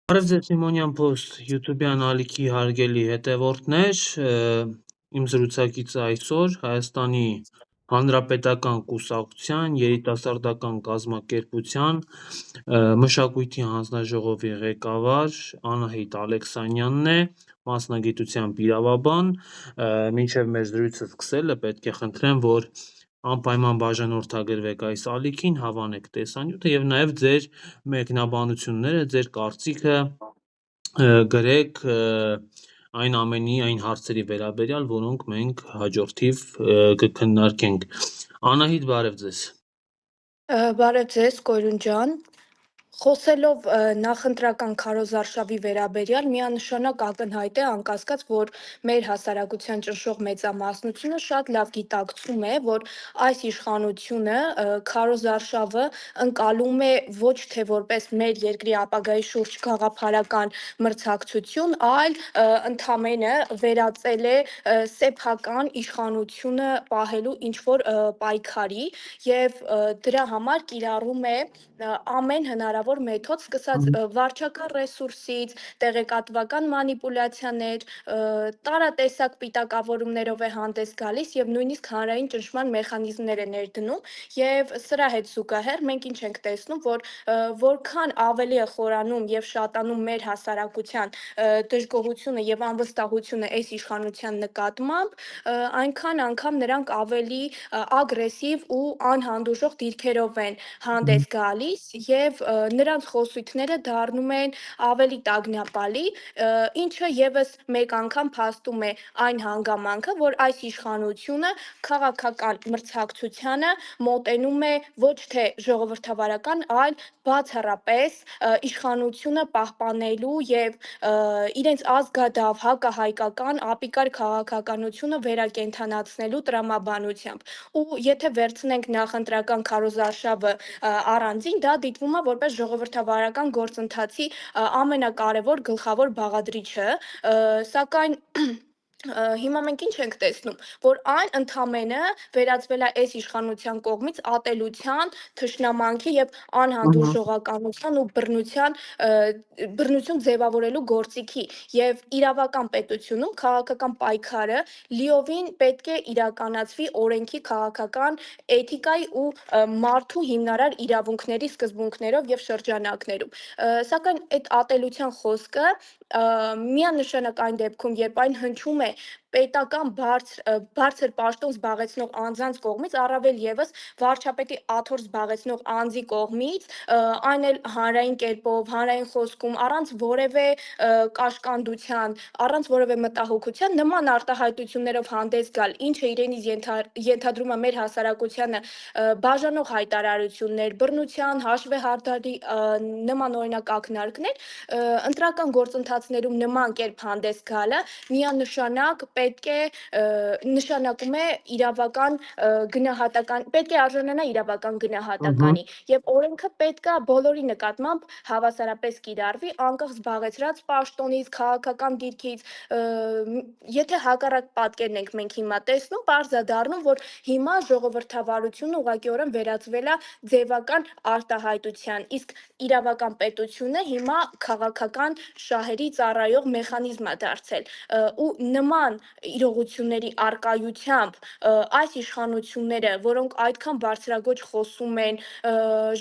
Բարև ձեզ Սիմոնյան Post YouTube-յան ալիքի հարգելի հետևորդներ, իմ զրուցակիցը այսօր Հայաստանի Հանրապետական Կուսակցության երիտասարդական կազմակերպության մշակույթի հանձնաժողովի ղեկավար Անահիտ Ալեքսանյանն է, մասնագիտությամբ իրավաբան, մինչև մեր զրույցը սկսելը պետք է խնդրեմ, որ անպայման բաժանորդագրվեք այս ալիքին, հավանեք տեսանյութը եւ նաեւ ձեր մեկնաբանությունները, ձեր կարծիքը գրեք այն ամենի, այն հարցերի վերաբերյալ, որոնք մենք հաջորդիվ կքննարկենք։ Անահիտ, բարև ձեզ։ Բարև ձեզ, Կորյուն ջան։ Խոսելով նախընտրական քարոզարշավի վերաբերյալ միանշանակ ակնհայտ է անկասկած, որ մեր հասարակության ճնշող մեծամասնությունը շատ լավ գիտակցում է, որ այս իշխանությունը քարոզարշավը ընկալում է ոչ թե որպես մեր երկրի ապագայի շուրջ գաղափարական մրցակցություն, այլ ընդամենը վերածել է սեփական իշխանությունը պահելու ինչ-որ պայքարի եւ դրա համար կիրառում է ամեն հնարավոր մեթոդ, սկսած վարչական ռեսուրսից, տեղեկատվական մանիպուլյացիաներ, տարատեսակ պիտակավորումներով է հանդես գալիս եւ նույնիսկ հանրային ճնշման մեխանիզմներ է ներդնում եւ սրա հետ զուգահեռ մենք ինչ ենք տեսնում, որ որքան ավելի է խորանում եւ շատանում մեր հասարակության դժգոհությունը եւ անվստահությունը այս իշխանության նկատմամբ, այնքան անգամ նրանք ավելի ագրեսիվ ու անհանդուրժող դիրքերով են հանդես գալիս եւ նրանց խոսույթները դառնում են ավելի տագնապալի, ինչը եւս մեկ անգամ փաստում է այն հանգամանքը, որ այս իշխանությունը քաղաքական մրցակցությանը մոտենում է ոչ թե ժողովրդավարական, այլ բացառապես իշխանությունը պահպանելու եւ իրենց ազգադավ հակահայկական ապիկար քաղաքականությունը վերակենդանացնելու տրամաբանությամբ։ Ու եթե վերցնենք նախընտրական քարոզարշավը առանձին, դա դիտվում է որպես ժողովրդավարական գործընթացի ամենակարևոր գլխավոր բաղադրիչը, սակայն հիմա մենք ինչ ենք տեսնում, որ այն ընդամենը վերածվել է այս իշխանության կողմից ատելության, թշնամանքի եւ անհանդուրժողականության ու բռնություն ձևավորելու գործիքի եւ իրավական պետությունում քաղաքական պայքարը լիովին պետք է իրականացվի օրենքի, քաղաքական էթիկայի ու մարդու հիմնարար իրավունքների սկզբունքներով եւ շրջանակներում։ Սակայն այդ ատելության խոսքը միանշանակ այն դեպքում, երբ այն հնչում է պետական բարձր պաշտոն զբաղեցնող անձանց կողմից, առավել եւս վարչապետի աթոռ զբաղեցնող անձի կողմից, այն էլ հանրային կերպով, հանրային խոսքում, առանց որևէ կաշկանդության, առանց որևէ մտահոգության նման արտահայտություններով հանդես գալ, ինչը իրենից ենթադրում է մեր հասարակությանը բաժանող հայտարարություններ, բռնության, հաշվեհարդարի նման օրինակ ակնարկներ, ընտրական գործընթացներում նման կերպ հանդես գալը միանշանակ պետք է նշանակում է իրավական գնահատական, պետք է արժանանա իրավական գնահատականի եւ օրենքը պետք է բոլորի նկատմամբ հավասարապես կիրառվի անկախ զբաղեցրած պաշտոնից, քաղաքական դիրքից, եթե հակառակ պատկերն ենք մենք հիմա տեսնում, պարզադառնում, որ հիմա ժողովրդավարությունը ուղղակիորեն վերածվել է ձևական արտահայտության, իսկ իրավական պետությունը հիմա քաղաքական շահերի ծառայող մեխանիզմ է դարձել ու նման իրողությունների առկայությամբ այս իշխանությունները, որոնք այդքան բարձրագույն խոսում են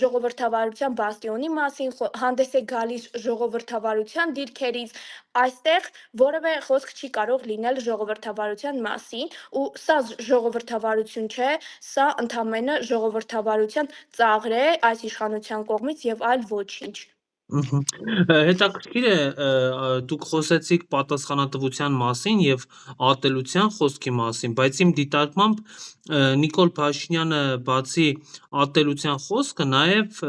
ժողովրդավարության բաստիոնի մասին, հանդես է գալիս ժողովրդավարության դիրքերից, այստեղ որևէ խոսք չի կարող լինել ժողովրդավարության մասին ու սա ժողովրդավարություն չէ, սա ընդամենը ժողովրդավարության ծաղր է այս իշխանության կողմից եւ այլ ոչինչ։ Հետաքրքիր է, դուք խոսեցիք պատասխանատվության մասին եւ ատելության խոսքի մասին, բայց իմ դիտարկմամբ Նիկոլ Փաշինյանը բացի ատելության խոսքը նաեւ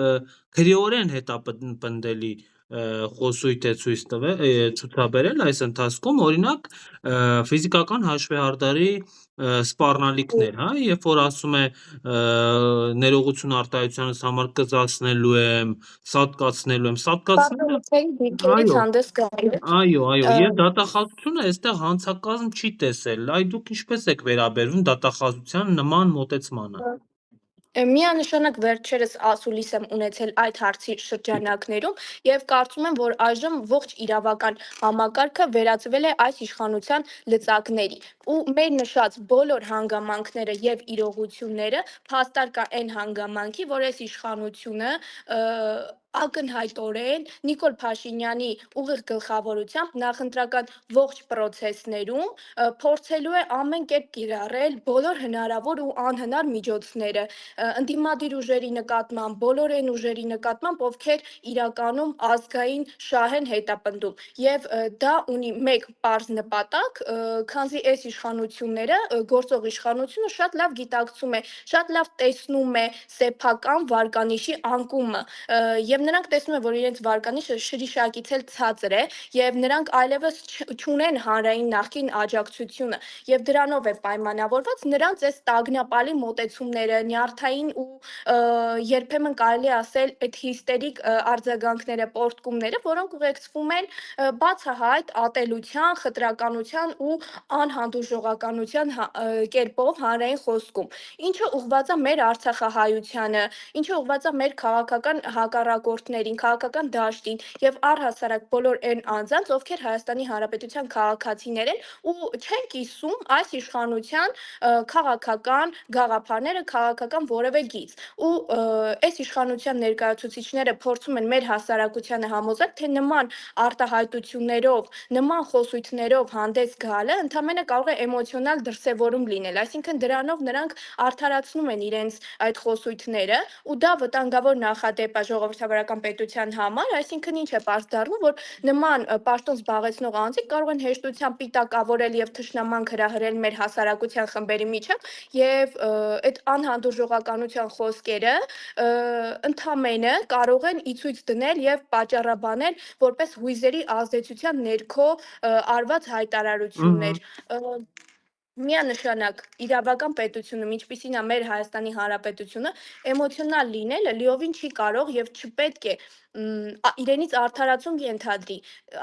քրեորեն հետապնդելի խոսույթ է ցուցաբերել այս ընթացքում, օրինակ ֆիզիկական հաշվեհարդարի սպառնալիքներ, հա, երբ որ ասում է ներողություն արտահայտությանս համար կզացնելու եմ, սատկացնելու եմ, սատկացնելը, այո, եւ դատախազությունը այստեղ հանցակազմ չի տեսել, այ դուք ինչպես եք վերաբերվում դատախազության նման մոտեցմանը։ Միանշանակ վերջերս ասուլիս եմ ունեցել այդ հարցի շրջանակներում եւ կարծում եմ, որ այժմ ողջ իրավական համակարգը վերածվել է այս իշխանության լծակների ու մեր նշած բոլոր հանգամանքները եւ իրողությունները փաստար կա այն հանգամանքի, որ այս իշխանությունը ակնհայտորեն Նիկոլ Փաշինյանի ուղիղ գլխավորությամբ նախընտրական ողջ process-ներում փորձելու է ամեն կերպ կիրառել բոլոր հնարավոր ու անհնար միջոցները ընդդիմադիր ուժերի նկատմամբ, բոլոր այն ուժերի նկատմամբ, ովքեր իրականում ազգային շահ են հետապնդում։ Եվ դա ունի մեկ պարզ նպատակ, քանզի այս իշխանությունները, գործող իշխանությունը շատ լավ գիտակցում է, շատ լավ տեսնում է սեփական վարկանիշի անկումը եւ նրանք տեսնում են, որ իրենց վարկանիշը շրիշակից էլ ցածր է եւ նրանք այլևս չունեն հանրային նախկին աջակցությունը եւ դրանով է պայմանավորված նրանց այս տագնապալի մոտեցումները, նյարդային ու երբեմն կարելի ասել այդ հիստերիկ արձագանքները, պոռթկումները, որոնք ուղեկցվում են բացահայտ ատելության, խտրականության ու անհանդուրժողականության կերպով հանրային խոսքում, ինչը ուղղված է մեր Արցախահայությանը, ինչը ուղղված է մեր քաղաքական հակառակորդներին, քաղաքական դաշտին եւ առհասարակ բոլոր այն անձանց, ովքեր Հայաստանի Հանրապետության քաղաքացիներ են ու չեն կիսում այս իշխանության քաղաքական գաղափարները, քաղաքական որևէ գիծ։ Ու այս իշխանության ներկայացուցիչները փորձում են մեր հասարակությանը համոզել, թե նման արտահայտություններով, նման խոսույթներով հանդես գալը ընդամենը կարող է էմոցիոնալ դրսևորում լինել, այսինքն դրանով նրանք արդարացնում են իրենց այդ խոսույթները ու դա վտանգավոր նախադեպ է ժողովրդավարական պետության համար, այսինքն ինչ է պարզ դառնում, որ նման պաշտոն զբաղեցնող անձիկ կարող են հեշտությամբ պիտակավորել եւ թշնամանք հրահրել մեր հասարակության խմբերի միջև եւ այդ անհանդուրժողականության խոսքերը ընդամենը կարող են ի ցույց դնել եւ պատճառաբանել որպես հույզերի ազդեցության ներքո արված հայտարարություններ միանշանակ իրավական պետությունում, ինչպիսին է մեր Հայաստանի Հանրապետությունը, էմոցիոնալ լինելը լիովին չի կարող եւ չպետք է իրենից արդարացում ենթադրի։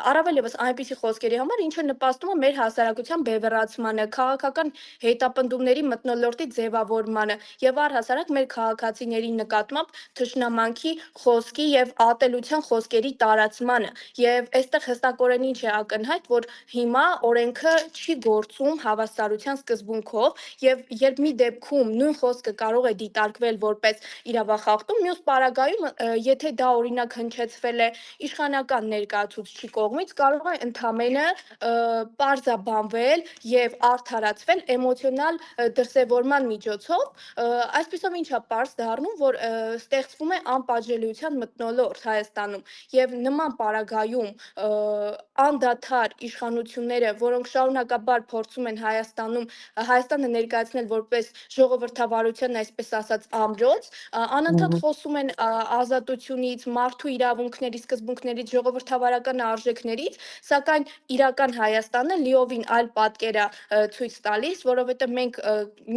Առավել եւս այնպիսի խոսքերի համար, ինչը նպաստում է մեր հասարակության բևեռացմանը, քաղաքական հետապնդումների մթնոլորտի ձևավորմանը եւ առհասարակ մեր քաղաքացիների նկատմամբ թշնամանքի խոսքի եւ ատելության խոսքերի տարածմանը։ Եվ այստեղ հստակորեն ինչ է ակնհայտ, որ հիմա օրենքը չի գործում հավասարության սկզբունքով եւ երբ մի դեպքում նույն խոսքը կարող է դիտարկվել որպես իրավախախտում, մյուս պարագայում, եթե դա օրինակ հնչեցվել է իշխանական ներկայացուցչի կողմից, կարող է ընդամենը պարզաբանվել եւ արդարացվել էմոցիոնալ դրսևորման միջոցով, այսպիսով ինչա պարզ դառնում, որ ստեղծվում է անպատժելիության մթնոլորտ Հայաստանում եւ նման պարագայում անդադար իշխանությունները, որոնք շարունակաբար փորձում են Հայաստանը ներկայացնել որպես ժողովրդավարության, այսպես ասած, ամրոց, անընդհատ խոսում են ազատությունից, մարդու իրավունքների սկզբունքներից, ժողովրդավարական արժեքներից, սակայն իրական Հայաստանը լիովին այլ պատկեր է ցույց տալիս, որովհետև մենք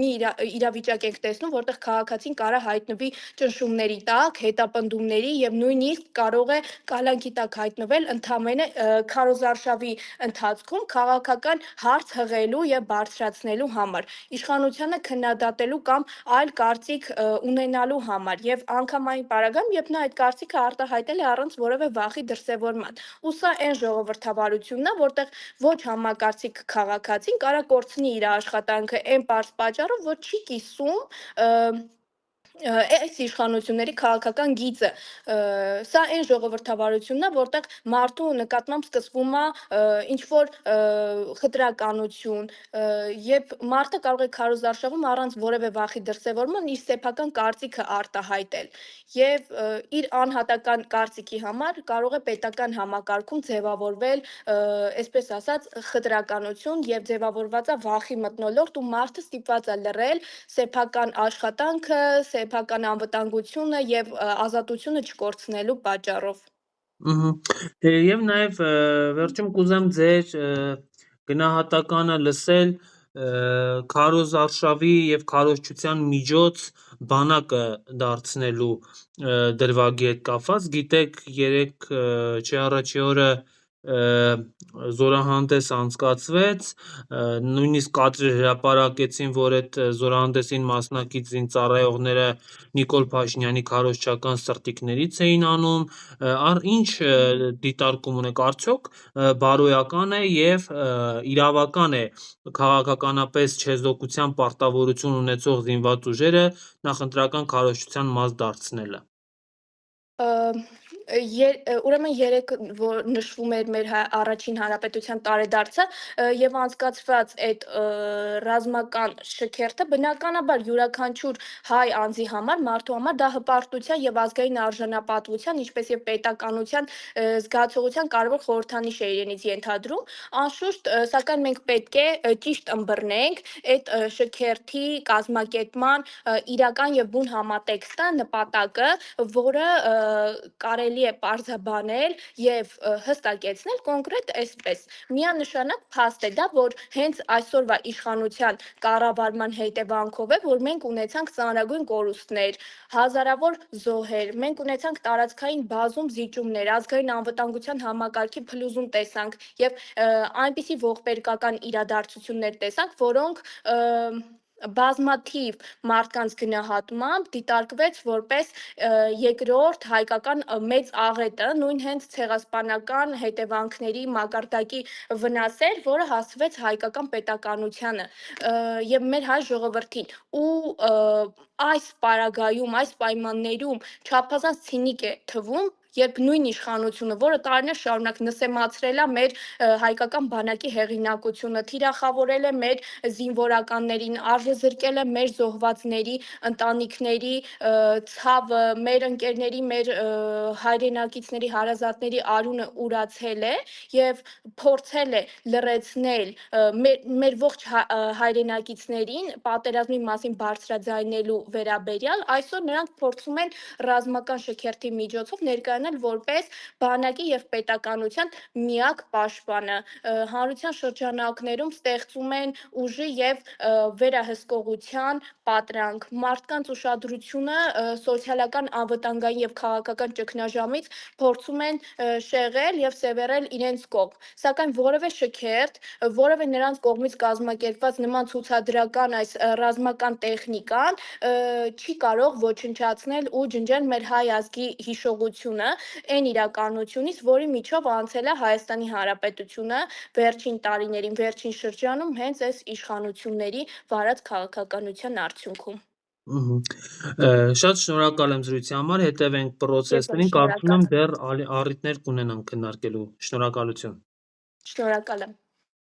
մի իրավիճակ ենք տեսնում, որտեղ քաղաքացին կարա հայտնվի ճնշումների տակ, հետապնդումների եւ նույնիսկ կարող է կալանքի տակ հայտնվել ընդամենը քարոզարշավի ընթացքում քաղաքական հարց հղելու եւ բարձրացնելու համար, իշխանությանը քննադատելու կամ այլ կարծիք ունենալու համար եւ անգամ այն պարագայում, երբ նա այդ կարծիքը արտահայտել է առանց որևէ վախի դրսևորման։ Ու սա այն ժողովրդավարությունն է, որտեղ ոչ համակարծիք քաղաքացին կարա կորցնի իր աշխատանքը այն պարզ պատճառով, որ չի կիսում այս իշխանությունների քաղաքական գիծը, սա այն ժողովրդավարությունն է, որտեղ մարդու նկատմամբ սկսվում է ինչ-որ խտրականություն, երբ մարդը կարող է քարոզարշավում առանց որևէ վախի դրսևորման իր սեփական կարծիքը արտահայտել եւ իր անհատական կարծիքի համար կարող է պետական համակարգում ձևավորվել, այսպես ասած, խտրականություն եւ ձևավորված է վախի մթնոլորտ ու մարդը ստիպված է լռել սեփական աշխատանքը, սեփական անվտանգությունը եւ ազատությունը չկորցնելու պատճառով։ Եվ նաև վերջում կուզեմ ձեր գնահատականը լսել քարոզարշավի եւ քարոզչության միջոց բանակը դարձնելու դրվագի հետ կապված։ Գիտեք, երեք չէ առաջի օրը զորահանդես անցկացվեց, նույնիսկ կադրեր հրապարակեցին, որ այդ զորահանդեսին մասնակից զինծառայողները Նիկոլ Փաշինյանի քարոզչական սրտիկներից էին անում, ինչ դիտարկում ունեք, արդյոք բարոյական է եւ իրավական է քաղաքականապես չեզոքության պարտավորություն ունեցող զինված ուժերը նախընտրական քարոզչության մաս դարձնելը։ Ուրեմն երեք որ նշվում էր մեր առաջին հանրապետության տարեդարձը եւ անցկացված այդ ռազմական շքերթը բնականաբար յուրաքանչյուր հայ անձի համար, մարդու համար դա հպարտության եւ ազգային արժանապատվության, ինչպես եւ պետականության զգացողության կարևոր խորհրդանիշ է իրենից ենթադրում, անշուշտ, սակայն մենք պետք է ճիշտ ըմբռնենք այդ շքերթի կազմակերպման իրական եւ բուն համատեքստը, նպատակը, որը կարելի է պարզաբանել եւ հստակեցնել կոնկրետ այսպես. միանշանակ փաստ է դա, որ հենց այսօրվա իշխանության կառավարման հետևանքով է, որ մենք ունեցանք ծանրագույն կորուստներ, հազարավոր զոհեր, մենք ունեցանք տարածքային բազում զիջումներ, ազգային անվտանգության համակարգի փլուզում տեսանք եւ այնպիսի ողբերգական իրադարձություններ տեսանք, որոնք բազմաթիվ մարդկանց գնահատմամբ դիտարկվեց որպես երկրորդ հայկական մեծ աղետը, նույն հենց ցեղասպանական հետևանքների մակարդակի վնասեր, որը հասցվեց հայկական պետականությանը եւ մեր հայ ժողովրդին ու այս պարագայում, այս պայմաններում չափազանց ցինիկ է թվում, երբ նույն իշխանությունը, որը տարիներ շարունակ նսեմացրել է մեր հայկական բանակի հեղինակությունը, թիրախավորել է մեր զինվորականներին, արժեզրկել է մեր զոհվածների ընտանիքների ցավը, մեր ընկերների, մեր հայրենակիցների, հարազատների արյունը ուրացել է եւ փորձել է լռեցնել մեր ողջ հայրենակիցներին պատերազմի մասին բարձրաձայնելու վերաբերյալ, այսօր նրանք փորձում են ռազմական շքերթի միջոցով ներկայանալ որպես բանակի եւ պետականության միակ պաշտպանը, հանրության շրջանակներում ստեղծում են ուժի եւ վերահսկողության պատրանք, մարդկանց ուշադրությունը սոցիալական անվտանգային եւ քաղաքական ճգնաժամից փորձում են շեղել եւ սևեռել իրենց կողմ, սակայն որևէ շքերթ, որևէ նրանց կողմից կազմակերպված նման ցուցադրական այս ռազմական տեխնիկան չի կարող ոչնչացնել ու ջնջել մեր հայ ազգի հիշողությունը այն իրականությունից, որի միջով անցել է Հայաստանի Հանրապետությունը վերջին տարիներին, վերջին շրջանում հենց այս իշխանությունների վարած քաղաքականության արդյունքում։ Շատ շնորհակալ եմ զրույցի համար, հետևենք Ես եմ պրոցեսներին, կարծում եմ շնորհակալ։ դեռ առիթներ կունենանք քննարկելու։ Շնորհակալություն։ Շնորհակալ եմ։